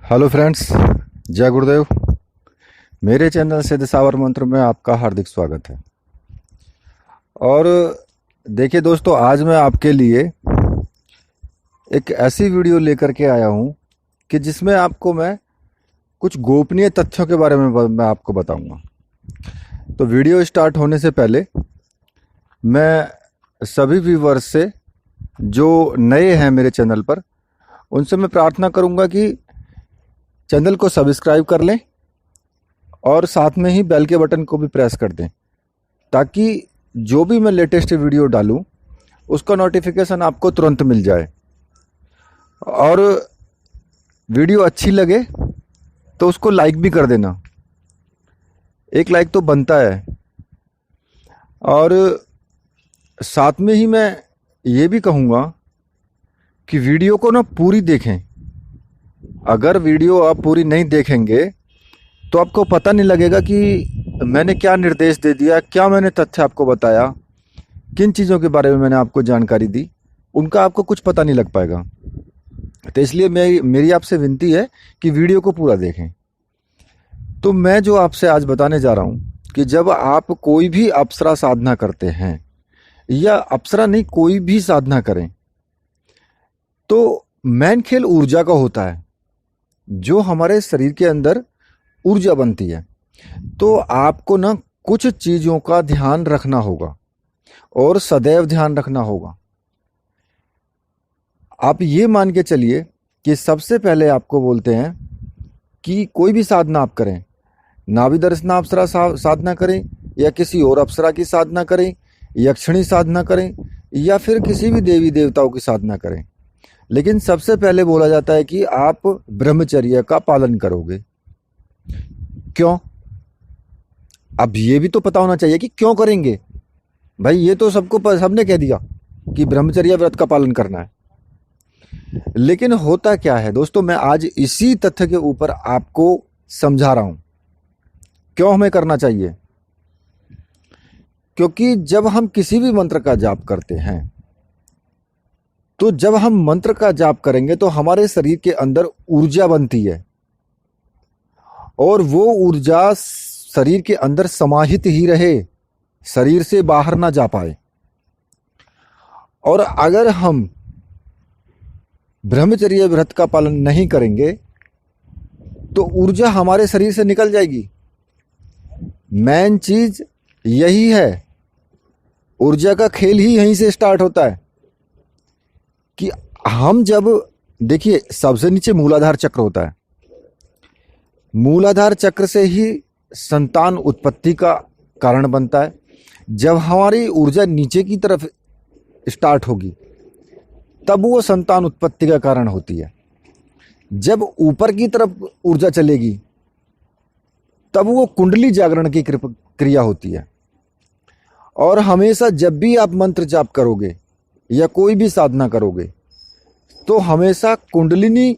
Hello friends, जय गुरुदेव। मेरे channel से दिशावर मंत्र में आपका हार्दिक स्वागत है। और देखिए दोस्तों, आज मैं आपके लिए एक ऐसी वीडियो लेकर के आया हूं कि जिसमें आपको मैं कुछ गोपनीय तथ्यों के बारे में मैं आपको बताऊंगा। तो वीडियो स्टार्ट होने से पहले मैं सभी व्यूवर्स से जो नए हैं मेरे चैनल पर, उनसे मैं प्रार्थना करूंगा कि चैनल को सब्सक्राइब कर लें और साथ में ही बेल के बटन को भी प्रेस कर दें, ताकि जो भी मैं लेटेस्ट वीडियो डालूं उसका नोटिफिकेशन आपको तुरंत मिल जाए। और वीडियो अच्छी लगे तो उसको लाइक भी कर देना, एक लाइक तो बनता है। और साथ में ही मैं ये भी कहूँगा कि वीडियो को ना पूरी देखें। अगर वीडियो आप पूरी नहीं देखेंगे तो आपको पता नहीं लगेगा कि मैंने क्या निर्देश दे दिया, क्या मैंने तथ्य आपको बताया, किन चीज़ों के बारे में मैंने आपको जानकारी दी, उनका आपको कुछ पता नहीं लग पाएगा। तो इसलिए मेरी आपसे विनती है कि वीडियो को पूरा देखें। तो मैं जो आपसे आज बताने जा रहा हूँ कि जब आप कोई भी अप्सरा साधना करते हैं, या अप्सरा नहीं कोई भी साधना करें, तो मेन खेल ऊर्जा का होता है, जो हमारे शरीर के अंदर ऊर्जा बनती है। तो आपको ना कुछ चीज़ों का ध्यान रखना होगा और सदैव ध्यान रखना होगा। आप ये मान के चलिए कि सबसे पहले आपको बोलते हैं कि कोई भी साधना आप करें, नाभि दर्शना अप्सरा साधना करें, या किसी और अप्सरा की साधना करें, यक्षिणी साधना करें, या फिर किसी भी देवी देवताओं की साधना करें, लेकिन सबसे पहले बोला जाता है कि आप ब्रह्मचर्य का पालन करोगे। क्यों? अब ये भी तो पता होना चाहिए कि क्यों करेंगे। भाई ये तो सबने कह दिया कि ब्रह्मचर्य व्रत का पालन करना है, लेकिन होता क्या है दोस्तों, मैं आज इसी तथ्य के ऊपर आपको समझा रहा हूं क्यों हमें करना चाहिए। क्योंकि जब हम किसी भी मंत्र का जाप करते हैं, तो जब हम मंत्र का जाप करेंगे तो हमारे शरीर के अंदर ऊर्जा बनती है, और वो ऊर्जा शरीर के अंदर समाहित ही रहे, शरीर से बाहर ना जा पाए। और अगर हम ब्रह्मचर्य व्रत का पालन नहीं करेंगे तो ऊर्जा हमारे शरीर से निकल जाएगी। मेन चीज यही है, ऊर्जा का खेल ही यहीं से स्टार्ट होता है कि हम जब देखिए, सबसे नीचे मूलाधार चक्र होता है। मूलाधार चक्र से ही संतान उत्पत्ति का कारण बनता है। जब हमारी ऊर्जा नीचे की तरफ स्टार्ट होगी तब वो संतान उत्पत्ति का कारण होती है। जब ऊपर की तरफ ऊर्जा चलेगी तब वो कुंडली जागरण की क्रिया होती है। और हमेशा जब भी आप मंत्र जाप करोगे या कोई भी साधना करोगे, तो हमेशा कुंडलिनी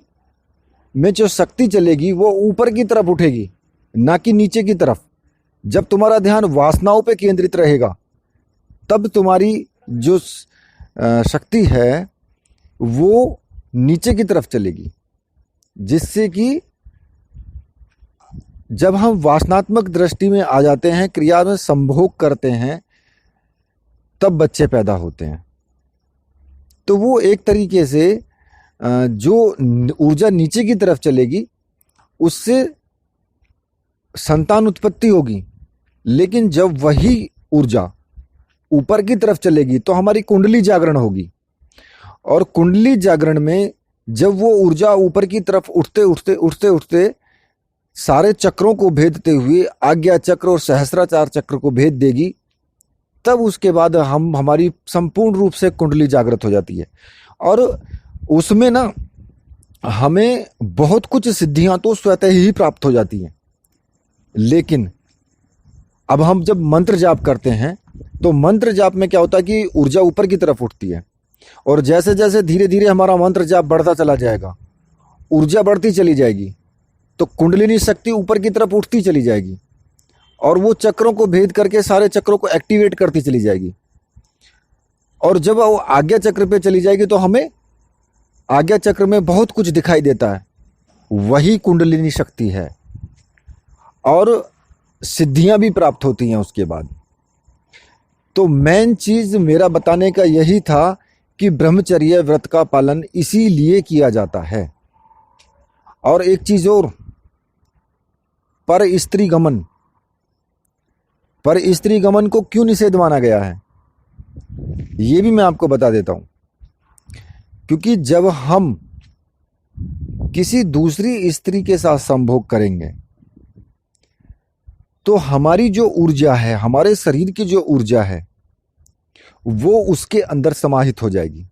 में जो शक्ति चलेगी वो ऊपर की तरफ उठेगी, ना कि नीचे की तरफ। जब तुम्हारा ध्यान वासनाओं पे केंद्रित रहेगा तब तुम्हारी जो शक्ति है वो नीचे की तरफ चलेगी, जिससे कि जब हम वासनात्मक दृष्टि में आ जाते हैं, क्रिया में संभोग करते हैं, तब बच्चे पैदा होते हैं। तो वो एक तरीके से जो ऊर्जा नीचे की तरफ चलेगी उससे संतान उत्पत्ति होगी। लेकिन जब वही ऊर्जा ऊपर की तरफ चलेगी तो हमारी कुंडली जागरण होगी, और कुंडली जागरण में जब वो ऊर्जा ऊपर की तरफ उठते उठते उठते उठते सारे चक्रों को भेदते हुए आज्ञा चक्र और सहस्राचार चक्र को भेद देगी, तब उसके बाद हमारी संपूर्ण रूप से कुंडली जागृत हो जाती है। और उसमें ना हमें बहुत कुछ सिद्धियां तो स्वतः ही प्राप्त हो जाती हैं। लेकिन अब हम जब मंत्र जाप करते हैं तो मंत्र जाप में क्या होता है कि ऊर्जा ऊपर की तरफ उठती है, और जैसे जैसे धीरे धीरे हमारा मंत्र जाप बढ़ता चला जाएगा, ऊर्जा बढ़ती चली जाएगी, तो कुंडलिनी शक्ति ऊपर की तरफ उठती चली जाएगी, और वो चक्रों को भेद करके सारे चक्रों को एक्टिवेट करती चली जाएगी। और जब वो आज्ञा चक्र पे चली जाएगी तो हमें आज्ञा चक्र में बहुत कुछ दिखाई देता है। वही कुंडलिनी शक्ति है और सिद्धियां भी प्राप्त होती हैं उसके बाद। तो मेन चीज मेरा बताने का यही था कि ब्रह्मचर्य व्रत का पालन इसीलिए किया जाता है। और एक चीज और, पर स्त्री गमन को क्यों निषेध माना गया है ये भी मैं आपको बता देता हूं। क्योंकि जब हम किसी दूसरी स्त्री के साथ संभोग करेंगे तो हमारी जो ऊर्जा है, हमारे शरीर की जो ऊर्जा है, वो उसके अंदर समाहित हो जाएगी।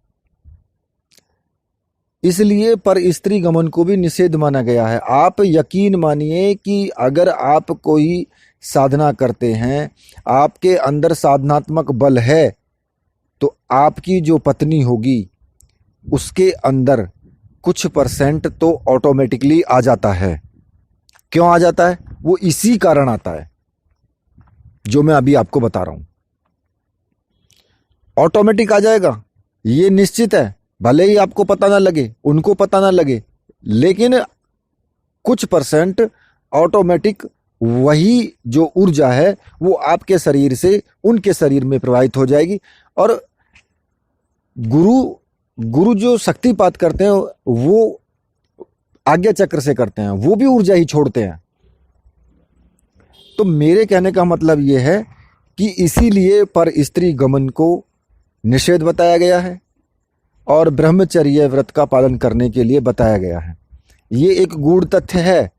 इसलिए पर स्त्री गमन को भी निषेध माना गया है। आप यकीन मानिए कि अगर आप कोई साधना करते हैं, आपके अंदर साधनात्मक बल है, तो आपकी जो पत्नी होगी उसके अंदर कुछ परसेंट तो ऑटोमेटिकली आ जाता है। क्यों आ जाता है? वो इसी कारण आता है जो मैं अभी आपको बता रहा हूं। ऑटोमेटिक आ जाएगा, ये निश्चित है। भले ही आपको पता ना लगे, उनको पता ना लगे, लेकिन कुछ परसेंट ऑटोमेटिक वही जो ऊर्जा है वो आपके शरीर से उनके शरीर में प्रवाहित हो जाएगी। और गुरु जो शक्तिपात करते हैं वो आज्ञा चक्र से करते हैं, वो भी ऊर्जा ही छोड़ते हैं। तो मेरे कहने का मतलब ये है कि इसीलिए पर स्त्री गमन को निषेध बताया गया है और ब्रह्मचर्य व्रत का पालन करने के लिए बताया गया है। ये एक गूढ़ तथ्य है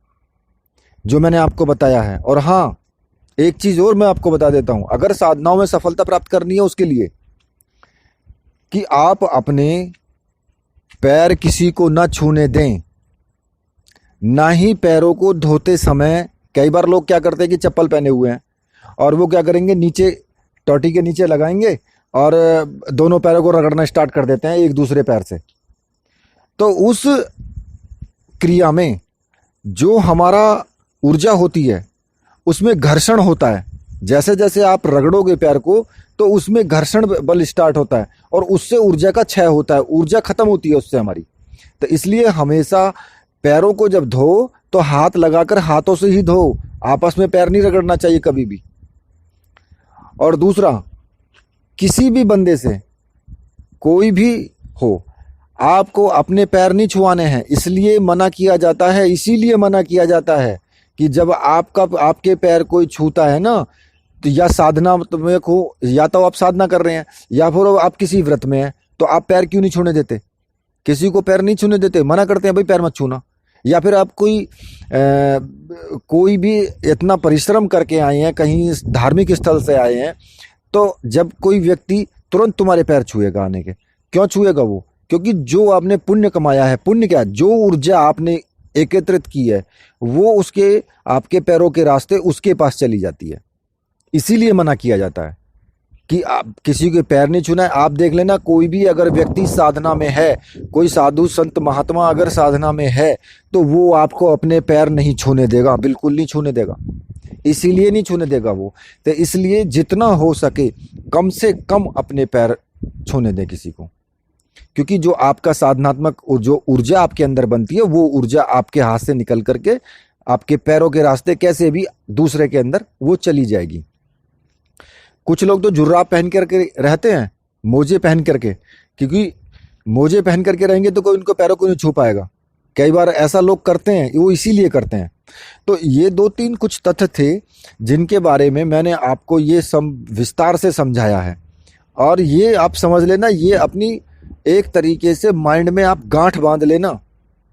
जो मैंने आपको बताया है। और हाँ, एक चीज और मैं आपको बता देता हूं, अगर साधनाओं में सफलता प्राप्त करनी है उसके लिए कि आप अपने पैर किसी को न छूने दें, ना ही पैरों को धोते समय। कई बार लोग क्या करते हैं कि चप्पल पहने हुए हैं और वो क्या करेंगे, नीचे टोटी के नीचे लगाएंगे और दोनों पैरों को रगड़ना स्टार्ट कर देते हैं एक दूसरे पैर से। तो उस क्रिया में जो हमारा ऊर्जा होती है उसमें घर्षण होता है। जैसे जैसे आप रगड़ोगे पैर को तो उसमें घर्षण बल स्टार्ट होता है और उससे ऊर्जा का क्षय होता है, ऊर्जा खत्म होती है उससे हमारी। तो इसलिए हमेशा पैरों को जब धो तो हाथ लगाकर हाथों से ही धो, आपस में पैर नहीं रगड़ना चाहिए कभी भी। और दूसरा, किसी भी बंदे से, कोई भी हो, आपको अपने पैर नहीं छुआने हैं। इसलिए मना किया जाता है, इसीलिए मना किया जाता है कि जब आपके पैर कोई छूता है ना, तो या साधना में को, या तो आप साधना कर रहे हैं या फिर आप किसी व्रत में हैं, तो आप पैर क्यों नहीं छूने देते? किसी को पैर नहीं छूने देते, मना करते हैं भाई पैर मत छूना। या फिर आप कोई भी इतना परिश्रम करके आए हैं, कहीं धार्मिक स्थल से आए हैं, तो जब कोई व्यक्ति तुरंत तुम्हारे पैर छुएगा आने के, क्यों छुएगा वो? क्योंकि जो आपने पुण्य कमाया है, पुण्य क्या, जो ऊर्जा आपने एकत्रित की है वो उसके आपके पैरों के रास्ते उसके पास चली जाती है। इसीलिए मना किया जाता है कि आप किसी के पैर नहीं छूना है। आप देख लेना, कोई भी अगर व्यक्ति साधना में है, कोई साधु संत महात्मा अगर साधना में है, तो वो आपको अपने पैर नहीं छूने देगा, बिल्कुल नहीं छूने देगा। इसीलिए नहीं छूने देगा वो। तो इसलिए जितना हो सके कम से कम अपने पैर छूने दें किसी को, क्योंकि जो आपका साधनात्मक जो ऊर्जा आपके अंदर बनती है वो ऊर्जा आपके हाथ से निकल करके आपके पैरों के रास्ते कैसे भी दूसरे के अंदर वो चली जाएगी। कुछ लोग तो जुर्राब पहन करके रहते हैं, मोजे पहन करके, क्योंकि मोजे पहन करके रहेंगे तो कोई उनको पैरों को नहीं छू पाएगा। कई बार ऐसा लोग करते हैं, वो इसीलिए करते हैं। तो ये 2-3 कुछ तथ्य थे जिनके बारे में मैंने आपको ये विस्तार से समझाया है। और ये आप समझ लेना, ये अपनी एक तरीके से माइंड में आप गांठ बांध लेना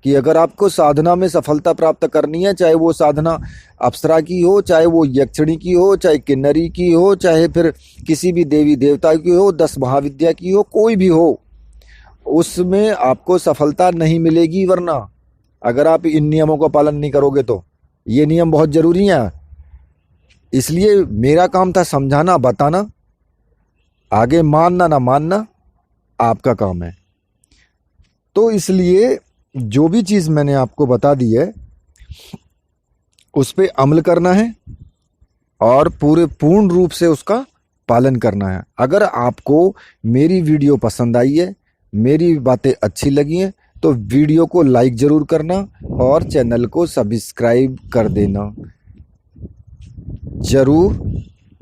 कि अगर आपको साधना में सफलता प्राप्त करनी है, चाहे वो साधना अप्सरा की हो, चाहे वो यक्षिणी की हो, चाहे किन्नरी की हो, चाहे फिर किसी भी देवी देवता की हो, 10 महाविद्या की हो, कोई भी हो, उसमें आपको सफलता नहीं मिलेगी। वरना अगर आप इन नियमों का पालन नहीं करोगे तो ये नियम बहुत जरूरी हैं। इसलिए मेरा काम था समझाना, बताना, आगे मानना ना मानना आपका काम है। तो इसलिए जो भी चीज़ मैंने आपको बता दी है उस पे अमल करना है और पूर्ण रूप से उसका पालन करना है। अगर आपको मेरी वीडियो पसंद आई है, मेरी बातें अच्छी लगी हैं, तो वीडियो को लाइक ज़रूर करना और चैनल को सब्सक्राइब कर देना। जरूर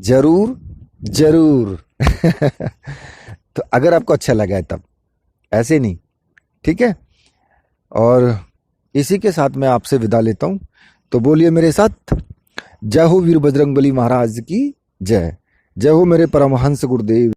जरूर जरूर। तो अगर आपको अच्छा लगा है तब, ऐसे नहीं, ठीक है। और इसी के साथ मैं आपसे विदा लेता हूं। तो बोलिए मेरे साथ, जय हो वीर बजरंगबली महाराज की जय। जय हो मेरे परमहंस गुरुदेव।